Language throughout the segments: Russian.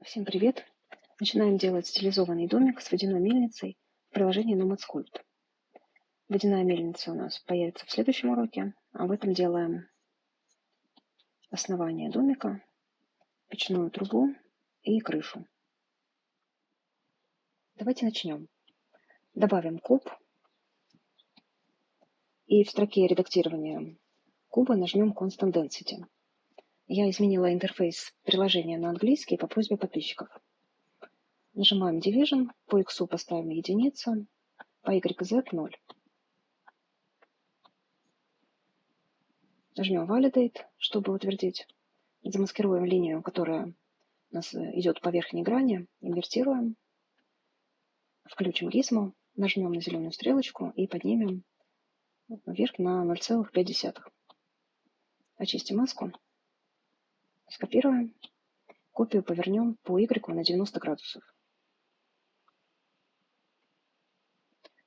Всем привет! Начинаем делать стилизованный домик с водяной мельницей в приложении Nomad Sculpt. Водяная мельница у нас появится в следующем уроке, а в этом делаем основание домика, печную трубу и крышу. Давайте начнем. Добавим куб и в строке редактирования куба нажмем Constant Density. Я изменила интерфейс приложения на английский по просьбе подписчиков. Нажимаем Division, по X поставим единицу, по Y, Z 0. Нажмем Validate, чтобы утвердить. Замаскируем линию, которая у нас идет по верхней грани, инвертируем, включим гизмо, нажмем на зеленую стрелочку и поднимем вверх на 0,5. Очистим маску, скопируем, копию повернем по Y на 90 градусов.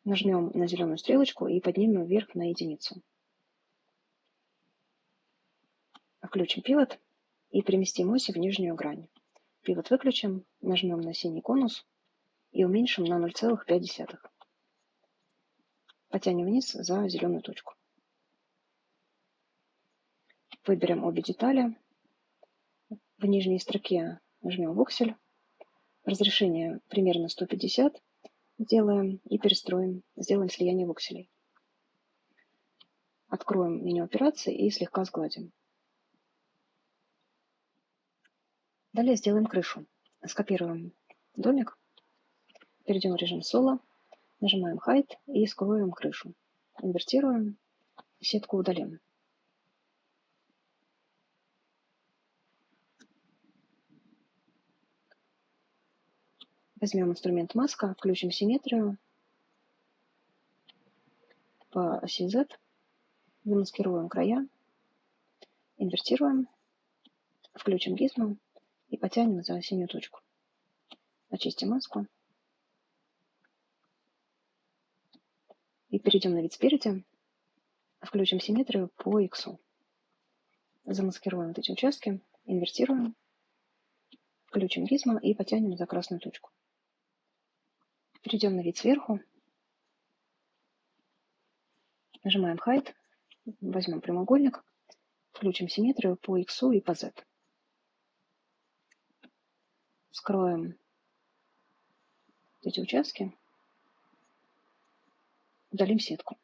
Нажмем на зеленую стрелочку и поднимем вверх на единицу. Включим пивот и переместим оси в нижнюю грань. Пивот выключим, нажмем на синий конус и уменьшим на 0,5. Потянем вниз за зеленую точку. Выберем обе детали. В нижней строке нажмем воксель. Разрешение примерно 150 сделаем и перестроим. Сделаем слияние вокселей. Откроем меню операций и слегка сгладим. Далее сделаем крышу. Скопируем домик. Перейдем в режим соло. Нажимаем Hide и скроем крышу. Инвертируем. Сетку удалим. Возьмем инструмент маска, включим симметрию по оси Z, замаскируем края, инвертируем, включим гизмо и потянем за синюю точку. Очистим маску и перейдем на вид спереди, включим симметрию по X. Замаскируем вот эти участки, инвертируем, включим гизмо и потянем за красную точку. Перейдем на вид сверху, нажимаем Hide, возьмем прямоугольник, включим симметрию по X и по Z. Скроем эти участки, удалим сетку.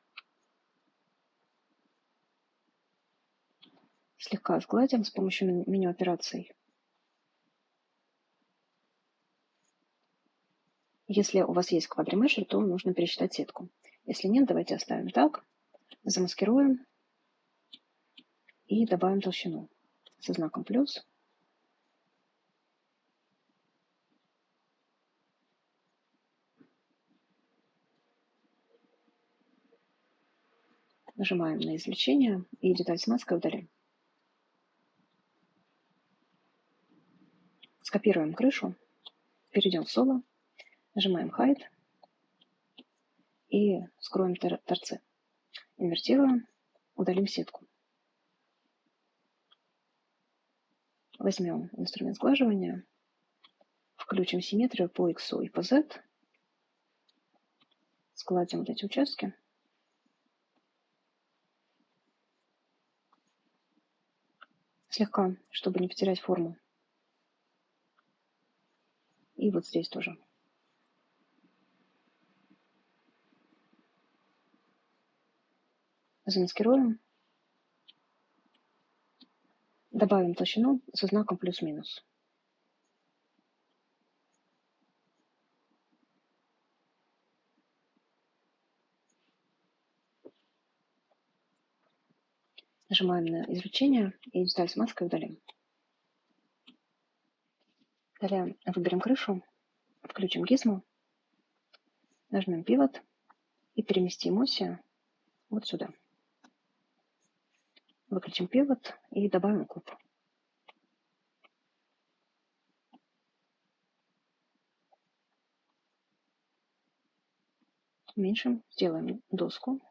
Слегка сгладим с помощью меню операций. Если у вас есть квадримешер, то нужно пересчитать сетку. Если нет, давайте оставим так. Замаскируем и добавим толщину со знаком плюс. Нажимаем на извлечение и деталь с маской удалим. Скопируем крышу, перейдем в соло, нажимаем Hide и скроем торцы. Инвертируем, удалим сетку. Возьмем инструмент сглаживания, включим симметрию по X и по Z, сгладим вот эти участки. Слегка, чтобы не потерять форму. И вот здесь тоже. Замаскируем. Добавим толщину со знаком плюс-минус. Нажимаем на извлечение и деталь с маской удалим. Далее выберем крышу, включим гизмо, нажмем пивот и переместим оси вот сюда. Выключим пивот и добавим куб. Уменьшим, сделаем доску.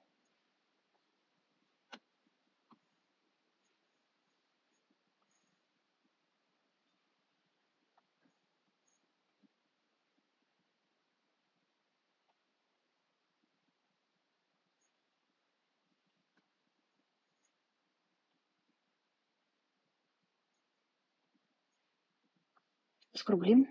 скруглим.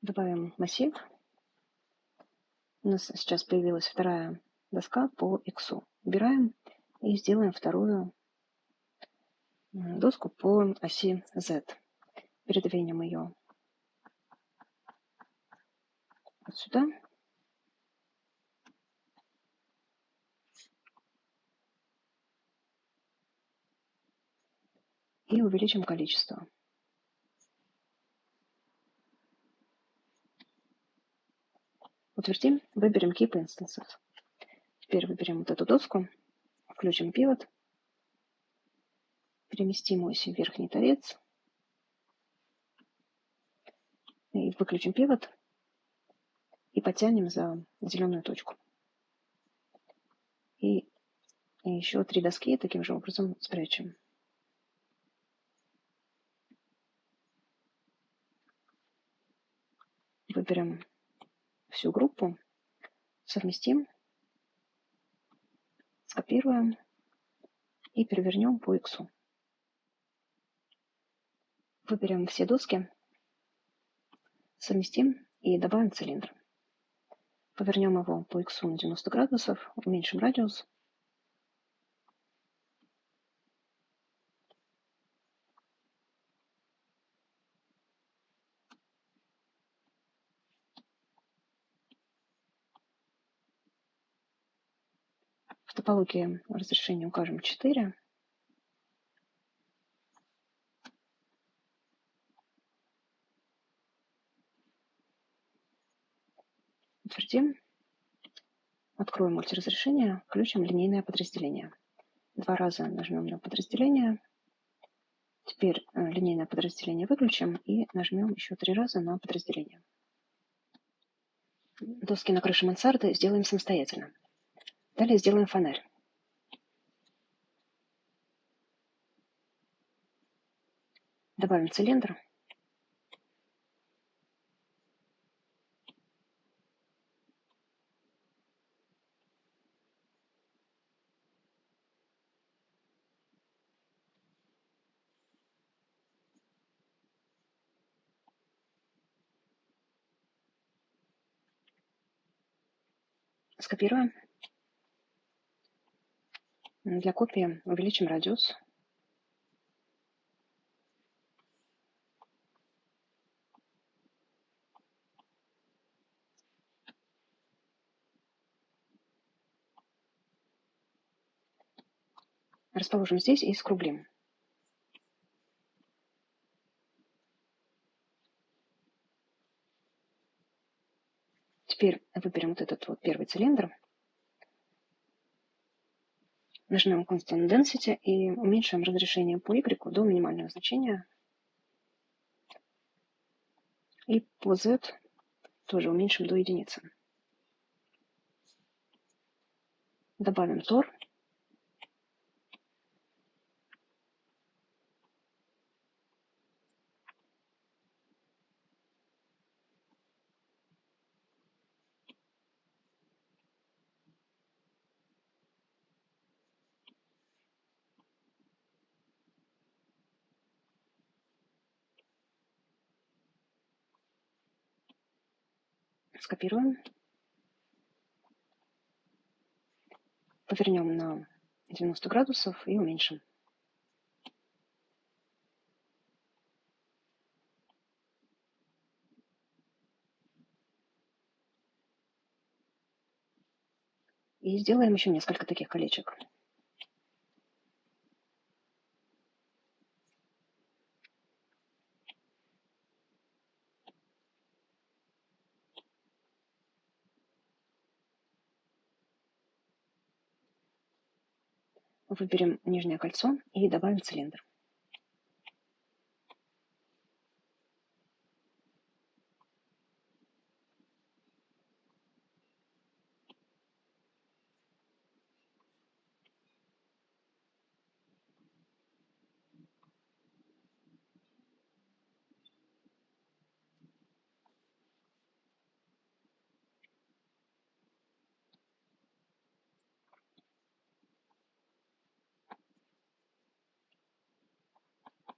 Добавим массив. У нас сейчас появилась вторая доска по X. Убираем и сделаем вторую доску по оси Z. Передвинем ее вот сюда. И увеличим количество. Утвердим, выберем Keep Instances. Теперь выберем вот эту доску, включим пивот, переместим оси в верхний торец и выключим пивот и потянем за зеленую точку. И еще 3 доски таким же образом спрячем. Выберем всю группу, совместим, скопируем и перевернем по X. Выберем все доски, совместим и добавим цилиндр. Повернем его по X на 90 градусов, уменьшим радиус. В топологии разрешение укажем 4. Утвердим. Откроем мультиразрешение, включим линейное подразделение. 2 раза нажмем на подразделение. Теперь линейное подразделение выключим и нажмем еще 3 раза на подразделение. Доски на крыше мансарды сделаем самостоятельно. Далее сделаем фонарь. Добавим цилиндр. Скопируем. Для копии увеличим радиус. Расположим здесь и скруглим. Теперь выберем вот этот вот первый цилиндр. Нажмем Constant Density и уменьшим разрешение по Y до минимального значения. И по Z тоже уменьшим до единицы. Добавим Tor. Скопируем. Повернем на 90 градусов и уменьшим. И сделаем еще несколько таких колечек. Выберем нижнее кольцо и добавим цилиндр.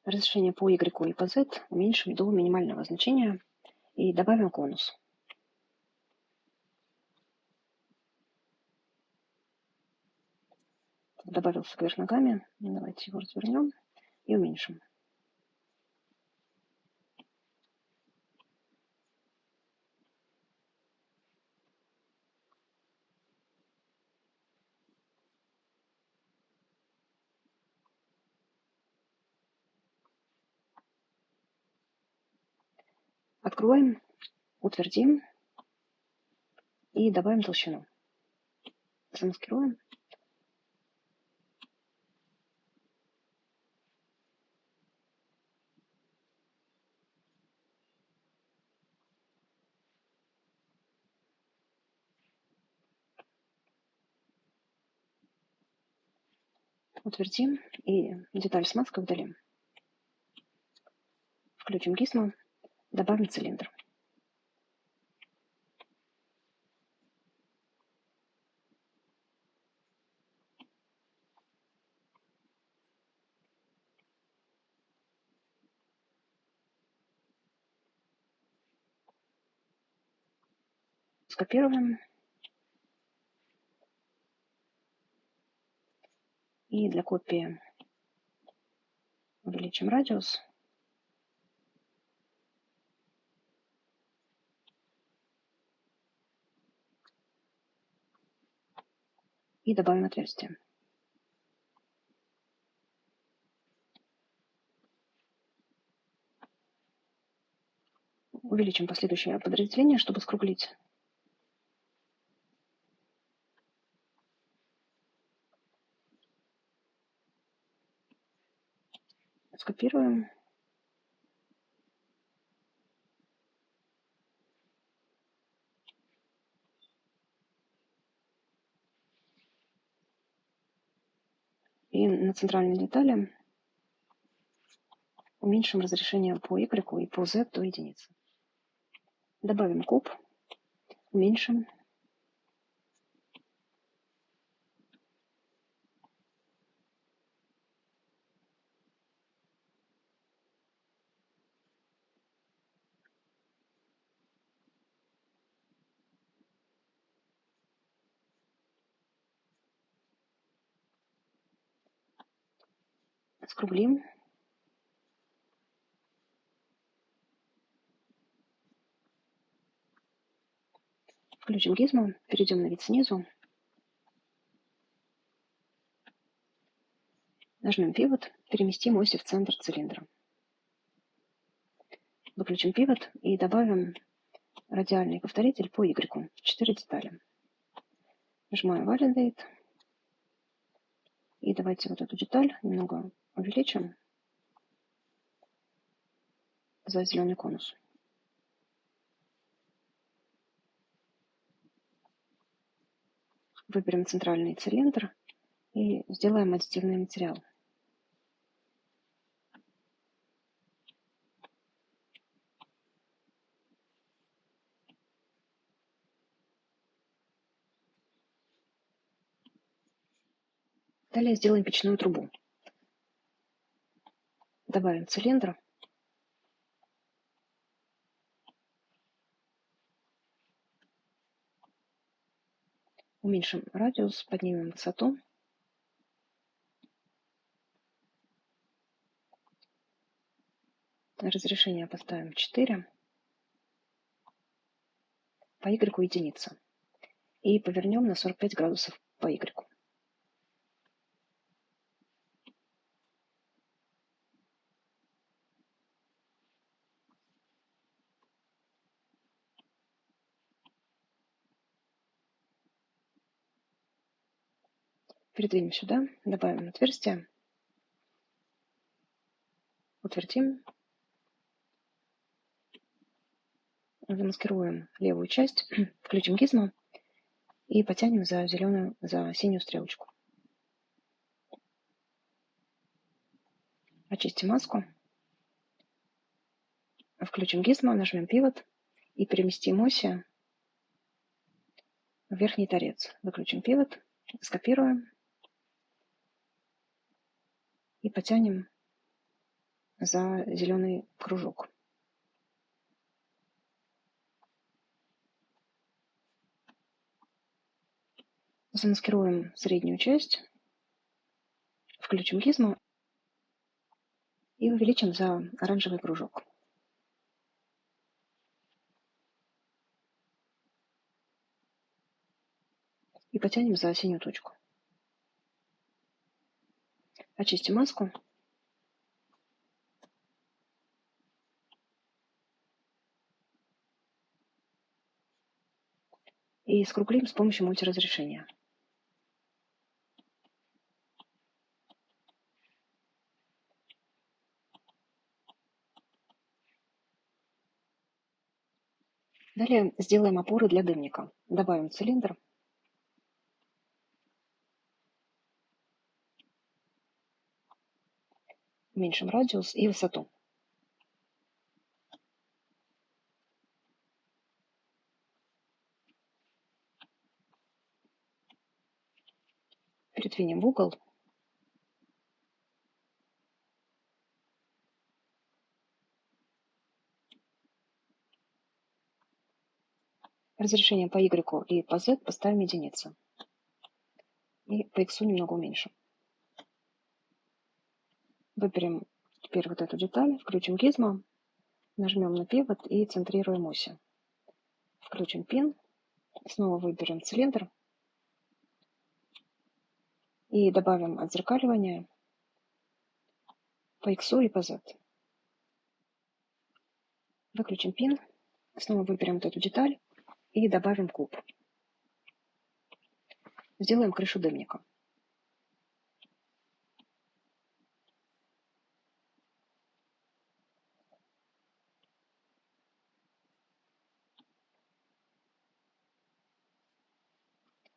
Разрешение по Y и по Z уменьшим до минимального значения и добавим конус. Добавился кверх ногами. Давайте его развернем и уменьшим. Откроем, утвердим и добавим толщину. Замаскируем. Утвердим и деталь с маской удалим. Включим гизмо, добавим цилиндр. Скопируем. И для копии увеличим радиус. И добавим отверстие. Увеличим последующее подразделение, чтобы скруглить. Скопируем. И на центральной детали уменьшим разрешение по Y и по Z до единицы. Добавим куб, уменьшим. Скруглим. Включим гизмо, перейдем на вид снизу. Нажмем пивот, переместим оси в центр цилиндра. Выключим пивот и добавим радиальный повторитель по Y. 4 детали. Нажимаем Validate. И давайте вот эту деталь немного увеличим за зеленый конус. Выберем центральный цилиндр и сделаем аддитивный материал. Далее сделаем печную трубу. Добавим цилиндр. Уменьшим радиус, поднимем высоту. Разрешение поставим 4. По Y единица. И повернем на 45 градусов по Y. Передвинем сюда, добавим отверстие, утвердим, замаскируем левую часть, включим гизмо и потянем за синюю стрелочку. Очистим маску, включим гизмо, нажмем пивот и переместим оси в верхний торец. Выключим пивот, скопируем и потянем за зеленый кружок. Замаскируем среднюю часть, включим гизму и увеличим за оранжевый кружок. И потянем за синюю точку. Очистим маску. И скруглим с помощью мультиразрешения. Далее сделаем опоры для дымника. Добавим цилиндр. Уменьшим радиус и высоту. Передвинем в угол. Разрешение по Y и по Z поставим единицу. И по X немного уменьшим. Выберем теперь вот эту деталь, включим гизмо, нажмем на пивот и центрируем оси. Включим пин, снова выберем цилиндр и добавим отзеркаливание по X и по Z. Выключим пин, снова выберем вот эту деталь и добавим куб. Сделаем крышу дымника.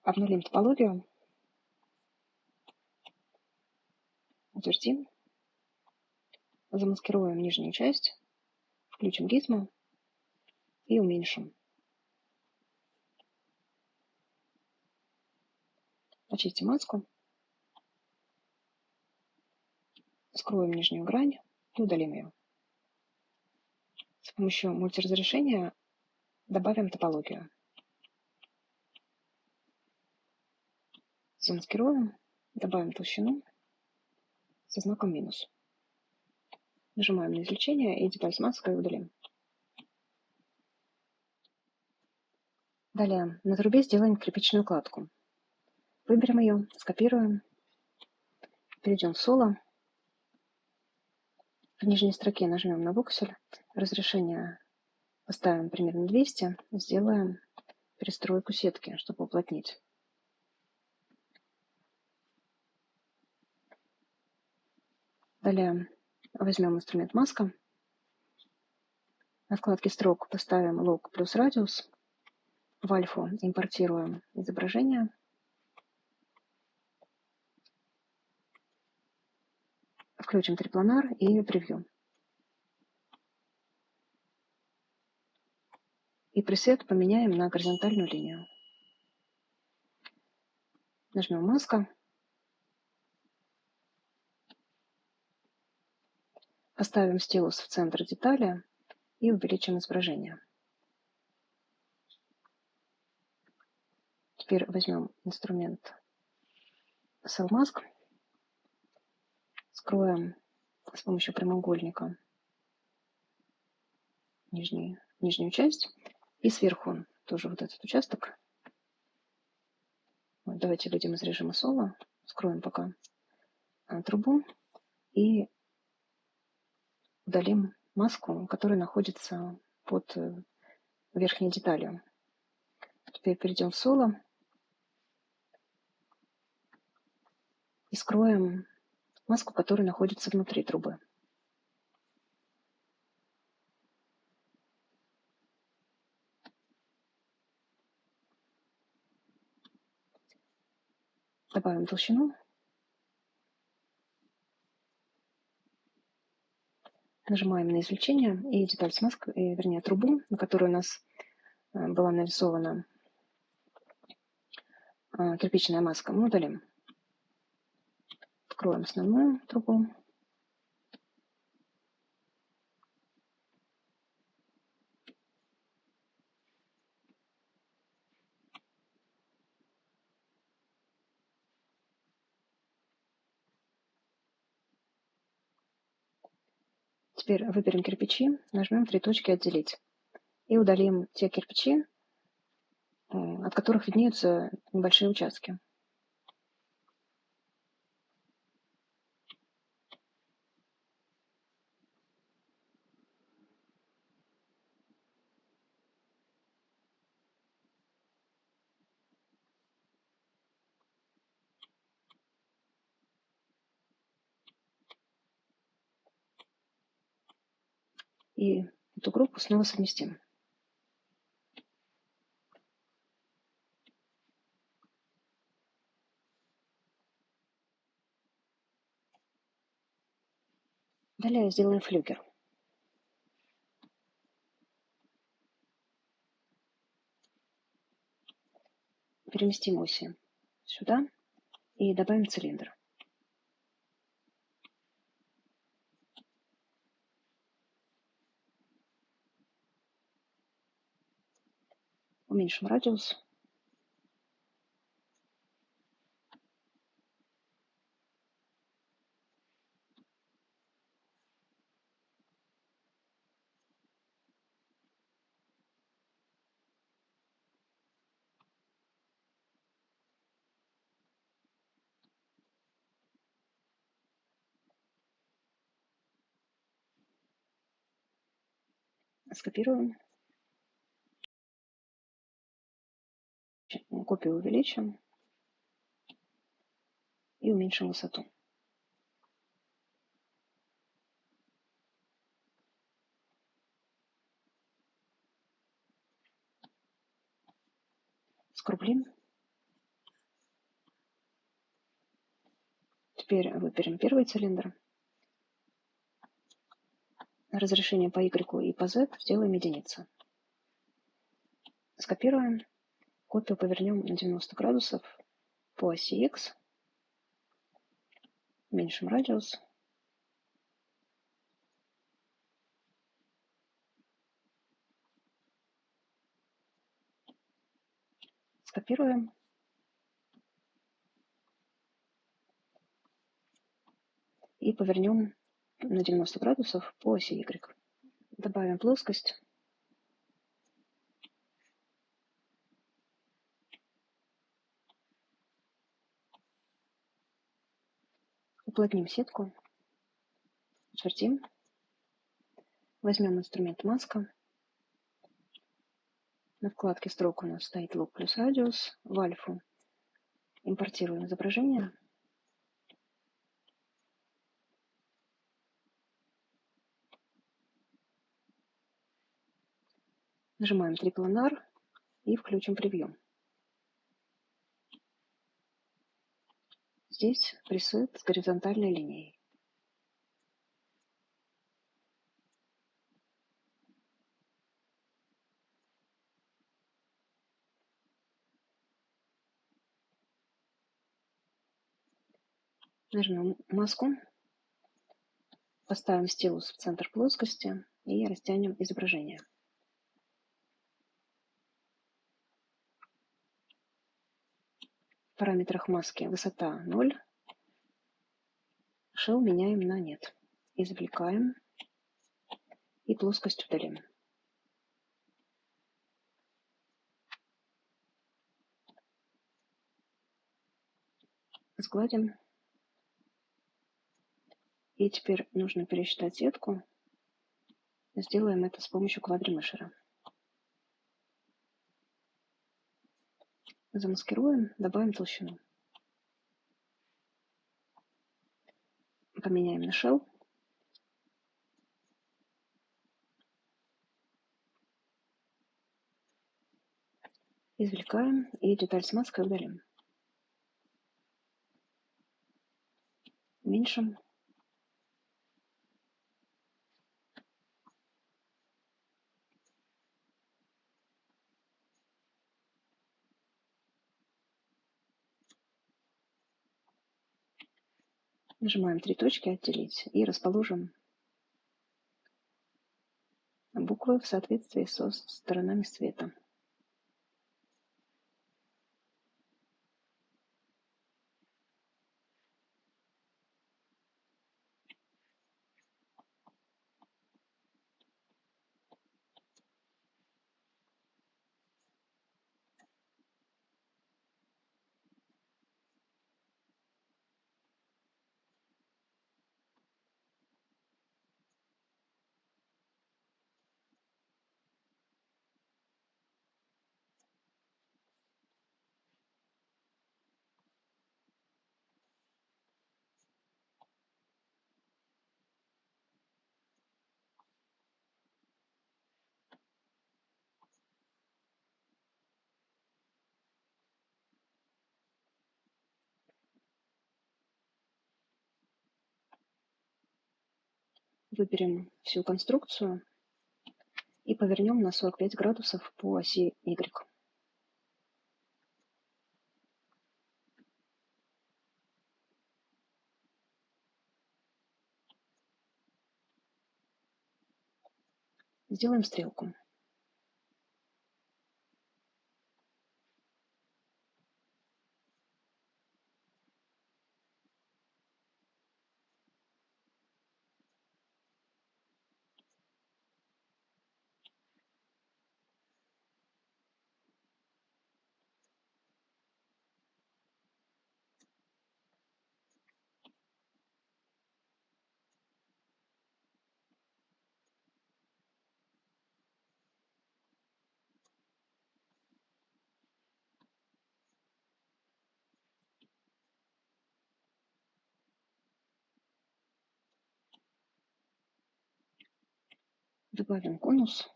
Обнулим топологию. Утвердим. Замаскируем нижнюю часть. Включим гизмо и уменьшим. Очистим маску. Скроем нижнюю грань и удалим ее. С помощью мультиразрешения добавим топологию. Замаскируем, добавим толщину со знаком минус. Нажимаем на извлечение и деталь с маской удалим. Далее на трубе сделаем кирпичную кладку. Выберем ее, скопируем, перейдем в соло. В нижней строке нажмем на воксель, разрешение поставим примерно 200, сделаем перестройку сетки, чтобы уплотнить. Далее возьмем инструмент маска. На вкладке строк поставим лог плюс радиус. В альфу импортируем изображение. Включим трипланар и превью. И пресет поменяем на горизонтальную линию. Нажмем маска. Поставим стилус в центр детали и увеличим изображение. Теперь возьмем инструмент Cell Mask. Скроем с помощью прямоугольника нижнюю часть. И сверху тоже вот этот участок. Вот, давайте выйдем из режима соло. Скроем пока трубу. И удалим маску, которая находится под верхней деталью. Теперь перейдем в соло. И скроем маску, которая находится внутри трубы. Добавим толщину. Нажимаем на извлечение и деталь с маской, вернее трубу, на которую у нас была нарисована кирпичная маска, мы удалим. Откроем основную трубу. Теперь выберем кирпичи, нажмем 3 точки «Отделить» и удалим те кирпичи, от которых виднеются небольшие участки. И эту группу снова совместим. Далее сделаем флюгер. Переместим оси сюда и добавим цилиндр. Уменьшим радиус. Скопируем. Копию увеличим и уменьшим высоту. Скруглим. Теперь выберем первый цилиндр. Разрешение по Y и по Z сделаем единицы. Скопируем. Копию повернем на 90 градусов по оси X. Уменьшим радиус. Скопируем. И повернем на 90 градусов по оси Y. Добавим плоскость. Уплотним сетку. Утвердим. Возьмем инструмент маска. На вкладке строк у нас стоит лог плюс радиус. В альфу импортируем изображение. Нажимаем трипланар и включим превью. Здесь пресет с горизонтальной линией. Нажмем маску, поставим стилус в центр плоскости и растянем изображение. В параметрах маски высота 0. Shell меняем на нет. Извлекаем и плоскость удалим. Сгладим. И теперь нужно пересчитать сетку. Сделаем это с помощью квадримешера. Замаскируем, добавим толщину. Поменяем на Shell. Извлекаем и деталь с маской удалим. Уменьшим. Нажимаем 3 точки «Отделить» и расположим буквы в соответствии со сторонами света. Выберем всю конструкцию и повернем на 45 градусов по оси Y. Сделаем стрелку. Добавим конус.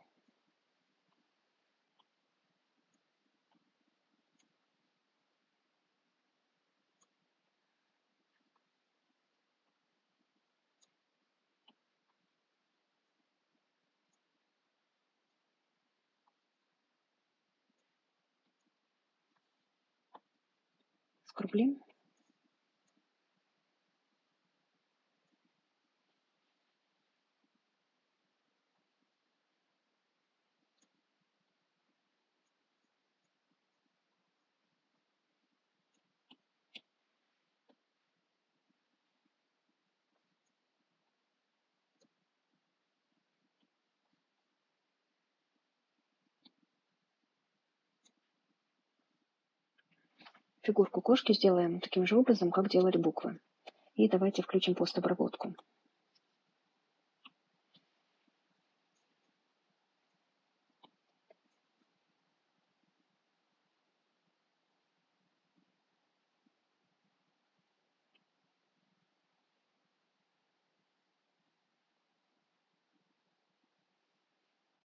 Скруглим. Фигурку кошки сделаем таким же образом, как делали буквы. И давайте включим постобработку.